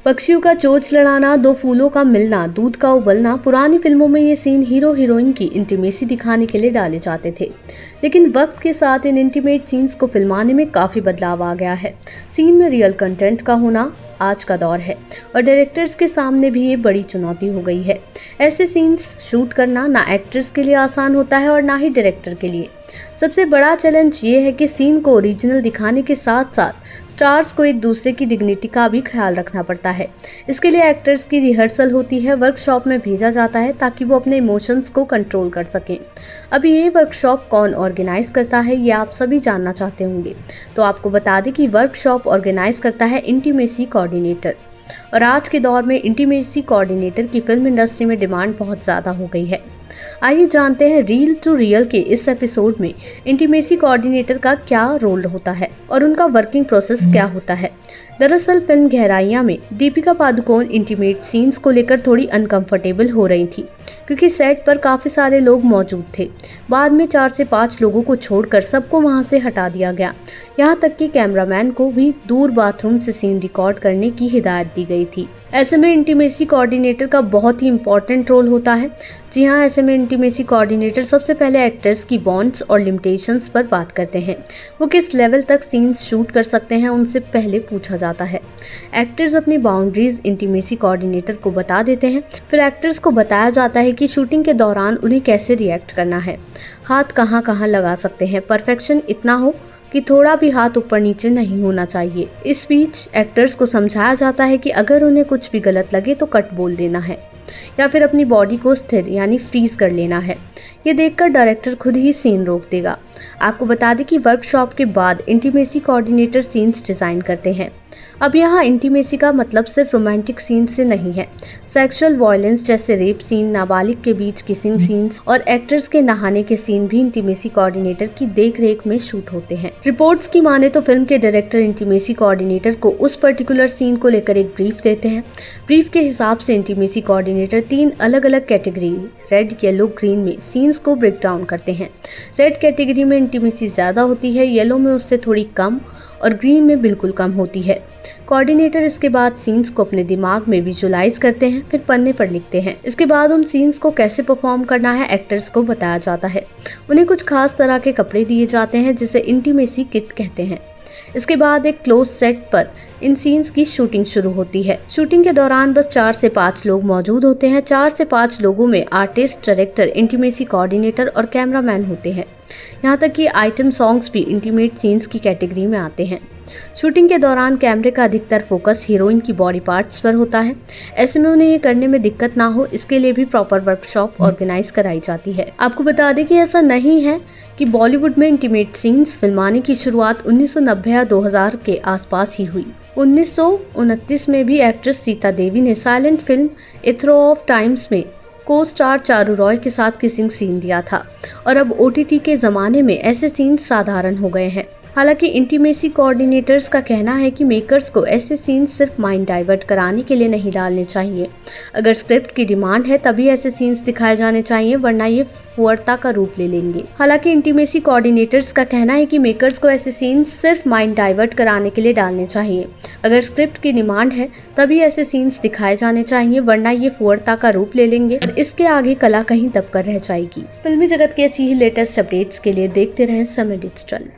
पक्षियों का चोंच लड़ाना, दो फूलों का मिलना, दूध का उबलना, पुरानी फिल्मों में ये सीन हीरो हीरोइन की इंटीमेसी दिखाने के लिए डाले जाते थे। लेकिन वक्त के साथ इन इंटीमेट सीन्स को फिल्माने में काफ़ी बदलाव आ गया है। सीन में रियल कंटेंट का होना आज का दौर है और डायरेक्टर्स के सामने भी ये बड़ी चुनौती हो गई है। ऐसे सीन्स शूट करना ना एक्टर्स के लिए आसान होता है और ना ही डायरेक्टर के लिए। सबसे बड़ा चैलेंज ये है कि सीन को ओरिजिनल दिखाने के साथ साथ स्टार्स को एक दूसरे की डिग्निटी का भी ख्याल रखना पड़ता है। इसके लिए एक्टर्स की रिहर्सल होती है, वर्कशॉप में भेजा जाता है ताकि वो अपने इमोशंस को कंट्रोल कर सकें। अभी ये वर्कशॉप कौन ऑर्गेनाइज करता है ये आप सभी जानना चाहते होंगे, तो आपको बता दें कि वर्कशॉप ऑर्गेनाइज करता है इंटीमेसी कोऑर्डिनेटर। और आज के दौर में इंटीमेसी कोऑर्डिनेटर की फिल्म इंडस्ट्री में डिमांड बहुत ज़्यादा हो गई है। आइए जानते हैं रील टू रियल के इस एपिसोड में इंटीमेसी कोऑर्डिनेटर का क्या रोल होता है और उनका वर्किंग प्रोसेस क्या होता है। दरअसल फिल्म गहराइयां में दीपिका पादुकोण इंटीमेट सीन्स को लेकर थोड़ी अनकंफर्टेबल हो रही थी क्योंकि सेट पर काफ़ी सारे लोग मौजूद थे। बाद में 4 से 5 लोगों को छोड़कर सबको वहां से हटा दिया गया। यहाँ तक कि कैमरामैन को भी दूर बाथरूम से सीन रिकॉर्ड करने की हिदायत दी गई थी। ऐसे में इंटीमेसी कोऑर्डिनेटर का बहुत ही इंपॉर्टेंट रोल होता है। जी हाँ, ऐसे में इंटीमेसी कोऑर्डिनेटर सबसे पहले एक्टर्स की वांट्स और लिमिटेशंस पर बात करते हैं। वो किस लेवल तक सीन्स शूट कर सकते हैं उनसे पहले पूछा जाता है। एक्टर्स अपनी बाउंड्रीज इंटीमेसी कोऑर्डिनेटर को बता देते हैं। फिर एक्टर्स को बताया जाता है कि शूटिंग के दौरान उन्हें कैसे रिएक्ट करना है, हाथ कहाँ कहाँ लगा सकते हैं, परफेक्शन इतना हो कि थोड़ा भी हाथ ऊपर नीचे नहीं होना चाहिए। इस बीच एक्टर्स को समझाया जाता है कि अगर उन्हें कुछ भी गलत लगे तो कट बोल देना है या फिर अपनी बॉडी को स्थिर यानी फ्रीज कर लेना है। ये देखकर डायरेक्टर खुद ही सीन रोक देगा। आपको बता दें कि वर्कशॉप के बाद इंटीमेसी कोऑर्डिनेटर सीन्स डिज़ाइन करते हैं। अब यहाँ इंटीमेसी का मतलब सिर्फ रोमांटिक सीन से नहीं है। सेक्सुअल वायलेंस जैसे रेप सीन, नाबालिग के बीच किसिंग सीन्स और एक्टर्स के नहाने के सीन भी इंटीमेसी कोऑर्डिनेटर की देखरेख में शूट होते हैं। रिपोर्ट्स की माने तो फिल्म के डायरेक्टर इंटीमेसी कोऑर्डिनेटर को उस पर्टिकुलर सीन को लेकर एक ब्रीफ देते हैं। ब्रीफ के हिसाब से इंटीमेसी कोऑर्डिनेटर 3 अलग अलग कैटेगरी रेड, येलो, ग्रीन में सीन्स को ब्रेक डाउन करते हैं। रेड कैटेगरी में इंटीमेसी ज़्यादा होती है, येलो में उससे थोड़ी कम और ग्रीन में बिल्कुल कम होती है। कोऑर्डिनेटर इसके बाद सीन्स को अपने दिमाग में विजुअलाइज करते हैं, फिर पन्ने पर लिखते हैं। इसके बाद उन सीन्स को कैसे परफॉर्म करना है एक्टर्स को बताया जाता है। उन्हें कुछ खास तरह के कपड़े दिए जाते हैं जिसे इंटीमेसी किट कहते हैं। इसके बाद एक क्लोज सेट पर इन सीन्स की शूटिंग शुरू होती है। शूटिंग के दौरान बस 4 से 5 लोग मौजूद होते हैं। 4 से 5 लोगों में आर्टिस्ट, डायरेक्टर, इंटीमेसी कोऑर्डिनेटर और कैमरामैन होते हैं। यहाँ तक कि आइटम सॉन्ग्स भी इंटीमेट सीन्स की कैटेगरी में आते हैं। शूटिंग के दौरान कैमरे का अधिकतर फोकस हीरोइन की बॉडी पार्ट्स पर होता है। ऐसे में उन्हें ये करने में दिक्कत ना हो, इसके लिए भी प्रॉपर वर्कशॉप ऑर्गेनाइज कराई जाती है। आपको बता दें कि ऐसा नहीं है कि बॉलीवुड में इंटीमेट सीन्स फिल्माने की शुरुआत 1990 या 2000 के आसपास ही हुई। 1929 में भी एक्ट्रेस सीता देवी ने silent film a throw of times में को स्टार चारू रॉय के साथ किसिंग सीन दिया था और अब OTT के ज़माने में ऐसे सीन साधारण हो गए हैं। हालांकि इंटीमेसी कोऑर्डिनेटर्स का कहना है कि मेकर्स को ऐसे सीन्स सिर्फ माइंड डाइवर्ट कराने के लिए नहीं डालने चाहिए। अगर स्क्रिप्ट की डिमांड है तभी ऐसे सीन्स दिखाए जाने चाहिए, वरना ये फुअरता का रूप ले लेंगे। हालांकि इंटीमेसी कोऑर्डिनेटर्स का कहना है कि मेकर्स को ऐसे सीन्स सिर्फ माइंड डाइवर्ट कराने के लिए डालने चाहिए। अगर स्क्रिप्ट की डिमांड है तभी ऐसे सीन्स दिखाए जाने चाहिए, वरना ये फुअरता का रूप ले लेंगे और इसके आगे कला कहीं दबकर रह जाएगी। फिल्मी जगत की ऐसी ही लेटेस्ट अपडेट्स के लिए देखते रहें समय डिजिटल।